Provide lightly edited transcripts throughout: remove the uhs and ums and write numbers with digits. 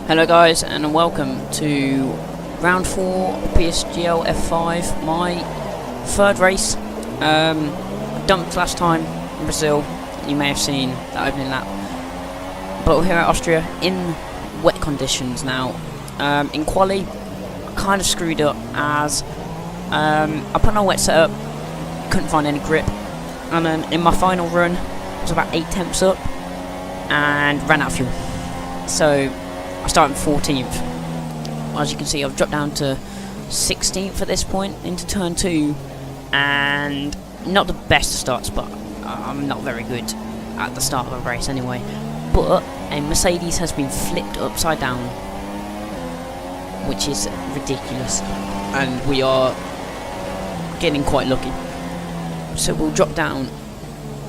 Hello guys, and welcome to round 4 PSGL F5, my third race. Dumped last time in Brazil, you may have seen that opening lap, but we're here at Austria in wet conditions now. In quali, I kind of screwed up as I put on a wet setup, couldn't find any grip, and then in my final run I was about 8 tenths up and ran out of fuel. So I started 14th. As you can see, I've dropped down to 16th at this point into turn 2, and not the best of starts, but I'm not very good at the start of a race anyway. But a Mercedes has been flipped upside down, which is ridiculous, and we are getting quite lucky. So we'll drop down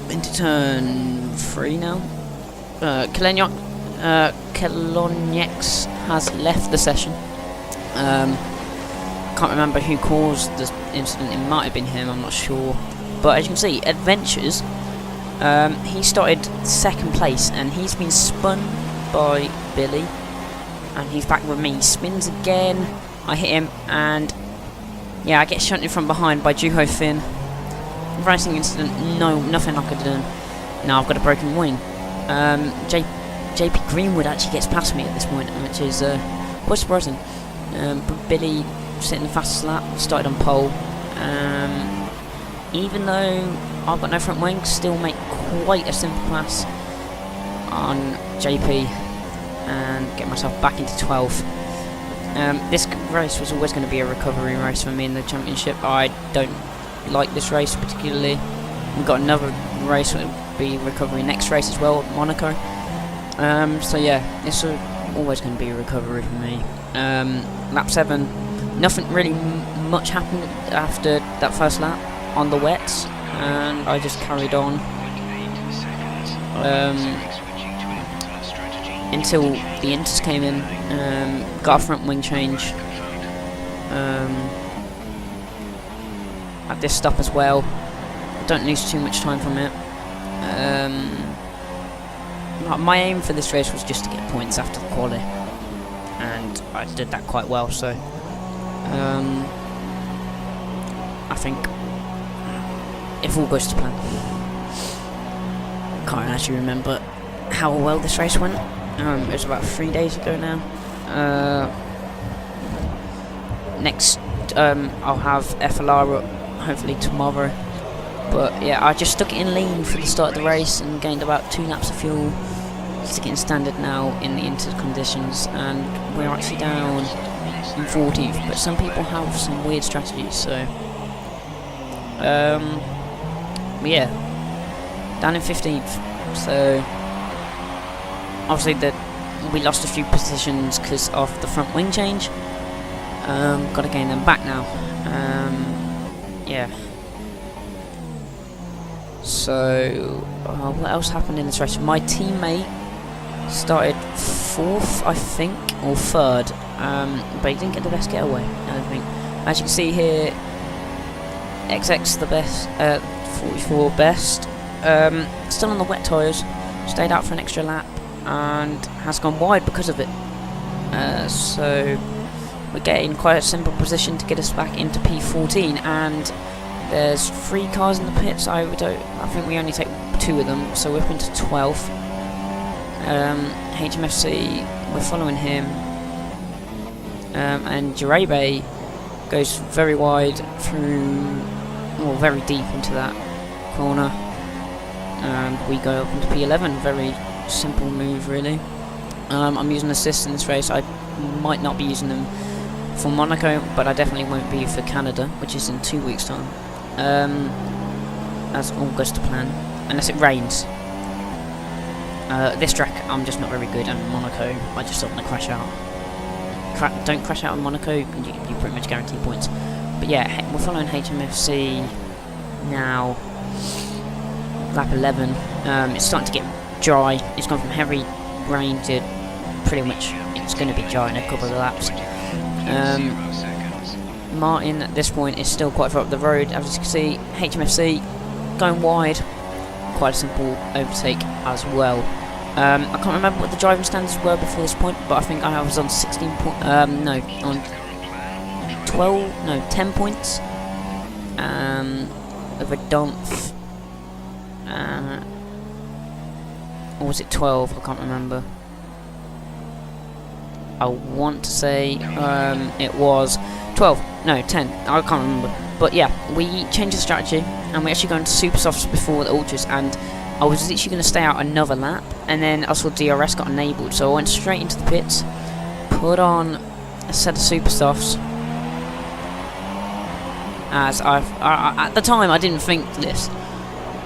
into turn 3 now. Kelonyex has left the session. Can't remember who caused the incident. It might have been him, I'm not sure. But as you can see, Adventures, he started second place and he's been spun by Billy, and he's back with me. Spins again, I hit him, and yeah, I get shunted from behind by Juho Finn. Racing incident, no, nothing I could have done. Now I've got a broken wing. JP Greenwood actually gets past me at this point, which is quite surprising. But Billy sitting the fastest lap, started on pole. Even though I've got no front wing, still make quite a simple pass on JP and get myself back into 12th. This race was always going to be a recovery race for me in the championship. I don't like this race particularly. We've got another race that will be recovery next race as well at Monaco. So yeah, it's always going to be a recovery for me. Lap 7, nothing really much happened after that first lap on the wets, and I just carried on until the inters came in. Got a front wing change at this stop as well. Don't lose too much time from it. My aim for this race was just to get points after the quali, and I did that quite well, so I think if all goes to plan. Can't actually remember how well this race went. It was about 3 days ago now. Next I'll have FLR up hopefully tomorrow. But yeah, I just stuck it in lean for the start of the race and gained about 2 laps of fuel. Sticking in standard now in the inter conditions, and we're actually down in 14th. But some people have some weird strategies, so yeah, down in 15th. So obviously we lost a few positions because of the front wing change. Got to gain them back now. Yeah. So, what else happened in this race? My teammate started 4th, I think, or 3rd, but he didn't get the best getaway, I don't think. As you can see here, XX the best, 44 best, still on the wet tyres, stayed out for an extra lap, and has gone wide because of it. So, we're getting quite a simple position to get us back into P14, and there's 3 cars in the pits. I think we only take 2 of them, so we're up into 12th. HMFC, we're following him, and Jarabe goes very wide through, or very deep into that corner, and we go up into P11. Very simple move, really. I'm using assists in this race. I might not be using them for Monaco, but I definitely won't be for Canada, which is in 2 weeks' time. As all goes to plan, unless it rains. This track I'm just not very good, and Monaco I just don't want to crash out. Don't crash out in Monaco, you pretty much guarantee points. But yeah, we're following HMFC now. Lap 11. It's starting to get dry. It's gone from heavy rain to pretty much it's going to be dry in a couple of laps. Martin at this point is still quite far up the road. As you can see, HMFC going wide. Quite a simple overtake as well. I can't remember what the driving standards were before this point, but I think I was on 16 points. No, on 12. No, 10 points. Of a Dumpf. Or was it 12? I can't remember. I want to say it was 12. No, 10. I can't remember. But yeah, we changed the strategy, and we actually got into super softs before the ultras, and I was literally going to stay out another lap, and then I saw DRS got enabled, so I went straight into the pits, put on a set of super softs. As at the time I didn't think this,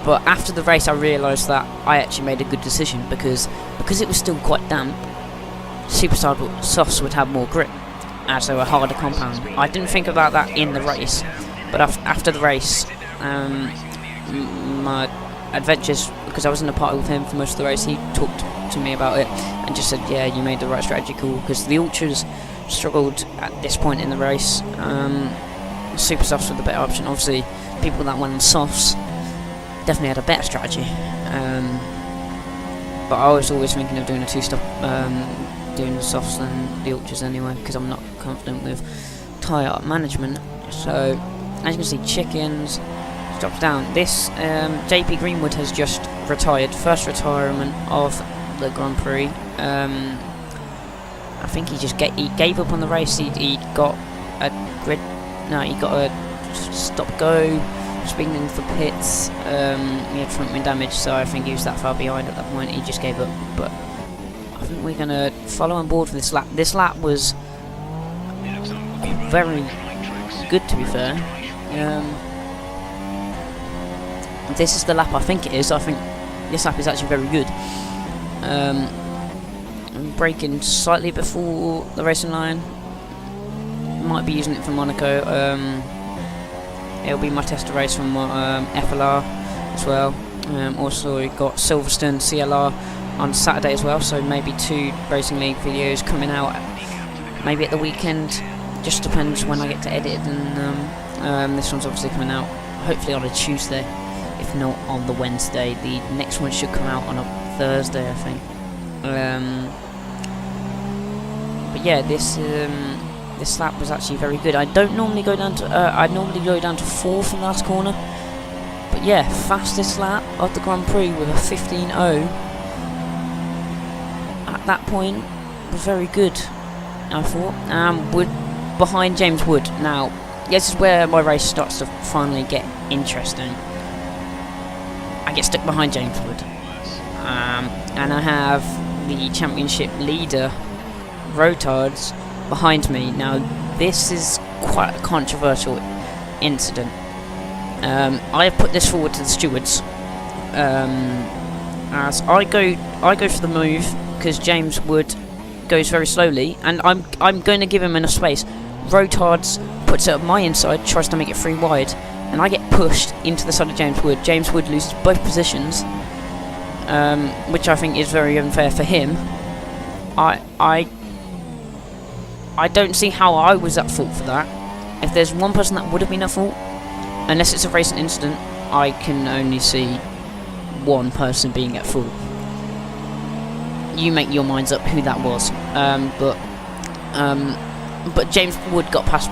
but after the race I realised that I actually made a good decision, because it was still quite damp. Super softs would have more grip, as they were harder compound. I didn't think about that in the race, but after the race, my adventures, because I was in a party with him for most of the race, he talked to me about it and just said, yeah, you made the right strategy call, because the ultras struggled at this point in the race. Super softs were the better option. Obviously, people that went on softs definitely had a better strategy. But I was always thinking of doing a two-stop, doing the softs than the ultras anyway, because I'm not confident with tyre management. So, as you can see, chickens drops down. This JP Greenwood has just retired, first retirement of the Grand Prix. I think he gave up on the race. He got a grid. No, he got a stop-go, spinning for pits. He had front wing damage, so I think he was that far behind at that point. He just gave up. But I think we're going to follow on board for this lap. This lap was very good, to be fair. This is the lap I think it is. I think this lap is actually very good. I'm braking slightly before the racing line. Might be using it for Monaco. It'll be my tester race from FLR as well. Also we got Silverstone CLR on Saturday as well, so maybe 2 Racing League videos coming out maybe at the weekend. Just depends when I get to edit, and this one's obviously coming out hopefully on a Tuesday, if not on the Wednesday. The next one should come out on a Thursday, I think. But yeah, this lap was actually very good. I don't normally go down to I normally go down to 4th in the last corner, but yeah, fastest lap of the Grand Prix with a 15.0 at that point was very good, I thought. Wood behind James Wood. Now this is where my race starts to finally get interesting. I get stuck behind James Wood, and I have the championship leader Rotards behind me. Now this is quite a controversial incident. I have put this forward to the stewards, as I go for the move, because James Wood goes very slowly, and I'm going to give him enough space. Rotards puts it up my inside, tries to make it 3 wide, and I get pushed into the side of James Wood. James Wood loses both positions, which I think is very unfair for him. I don't see how I was at fault for that. If there's one person that would have been at fault, unless it's a racing incident, I can only see one person being at fault. You make your minds up who that was. But James Wood got past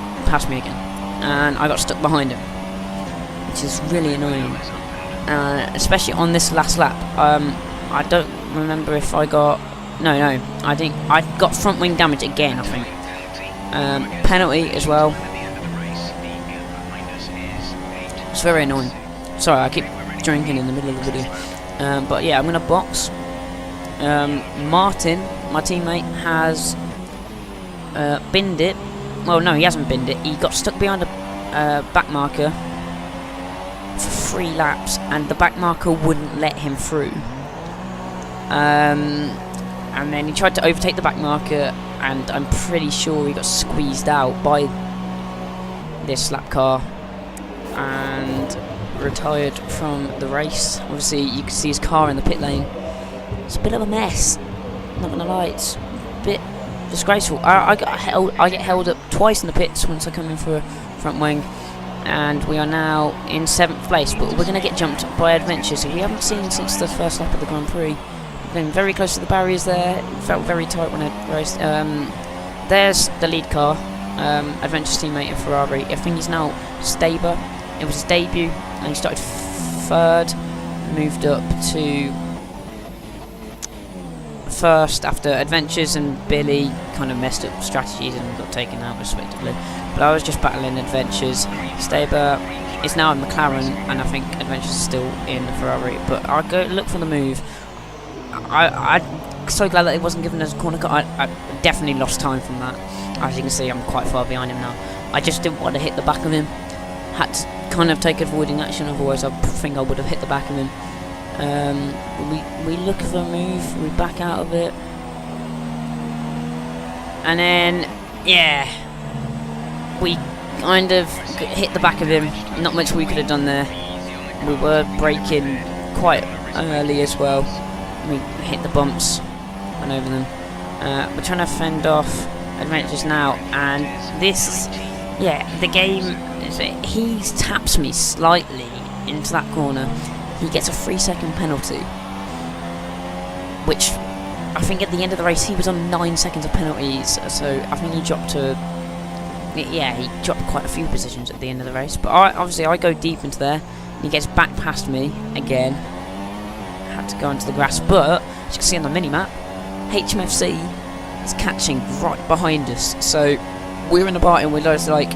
me again, and I got stuck behind him, which is really annoying. Especially on this last lap. I don't remember if I got... No, I think I got front wing damage again, I think. Penalty as well. It's very annoying. Sorry, I keep drinking in the middle of the video. But yeah, I'm going to box. Martin, my teammate, has binned it. Well, no, he hasn't binned it. He got stuck behind a back marker for 3 laps, and the back marker wouldn't let him through. And then he tried to overtake the back marker, and I'm pretty sure he got squeezed out by this lap car and retired from the race. Obviously, you can see his car in the pit lane. It's a bit of a mess, not gonna lie. It's a bit disgraceful. I get held up twice in the pits once I come in for a front wing, and we are now in 7th place. But we're gonna get jumped by Adventure, so we haven't seen since the first lap of the Grand Prix. getting very close to the barriers there. It felt very tight when I raced. There's the lead car, Adventure's teammate of Ferrari. I think he's now Staber. It was his debut, and he started 3rd, moved up to 1st after Adventures and Billy kind of messed up strategies and got taken out respectively. But I was just battling Adventures. Staber is now in McLaren, and I think Adventures is still in Ferrari. But I'll go look for the move. I'm so glad that it wasn't given as a corner cut. I definitely lost time from that. As you can see, I'm quite far behind him now. I just didn't want to hit the back of him. Had to kind of take avoiding action, otherwise I think I would have hit the back of him. We look for a move, we back out of it, and then yeah, we kind of hit the back of him. Not much we could have done there. We were braking quite early as well. We hit the bumps, went over them. We're trying to fend off Adventures now, and this, yeah, the game, he taps me slightly into that corner. He gets a 3-second penalty, which I think at the end of the race he was on 9 seconds of penalties, so I think he dropped to, yeah, he dropped quite a few positions at the end of the race. But obviously I go deep into there, and he gets back past me again. Had to go into the grass, but as you can see on the mini-map, HMFC is catching right behind us, so we're in a bar and we're just like,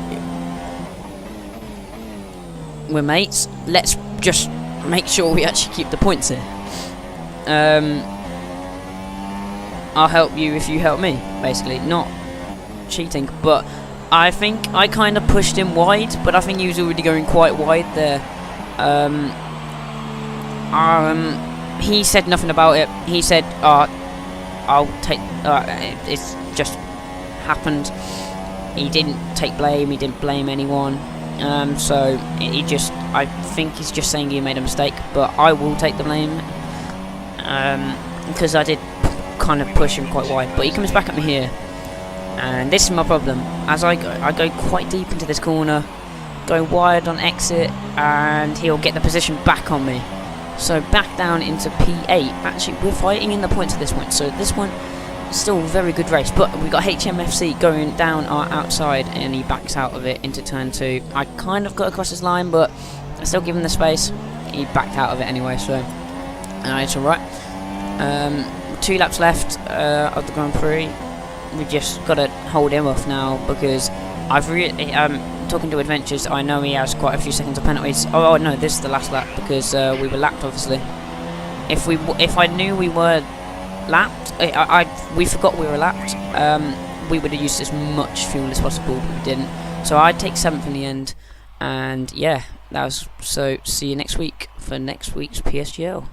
we're mates, let's just make sure we actually keep the points here. I'll help you if you help me, basically. Not cheating, but I think I kind of pushed him wide, but I think he was already going quite wide there. He said nothing about it. He said, I'll take, it's just happened. He didn't take blame, he didn't blame anyone. So he just, I think he's just saying he made a mistake, but I will take the blame, because I did kind of push him quite wide. But he comes back at me here, and this is my problem. As I go quite deep into this corner, going wide on exit, and he'll get the position back on me. So back down into P8. Actually, we're fighting in the points at this point, so this one still a very good race, but we got HMFC going down our outside, and he backs out of it into turn 2. I kind of got across his line, but I still give him the space. He backed out of it anyway, so it's alright. 2 laps left of the Grand Prix. We just got to hold him off now, because I've talking to Adventures, I know he has quite a few seconds of penalties. Oh no, this is the last lap, because we were lapped, obviously. If I knew we were lapped, we forgot we were lapped, we would have used as much fuel as possible, but we didn't. So I'd take 7th in the end, and yeah, that was, so see you next week for next week's PSGL.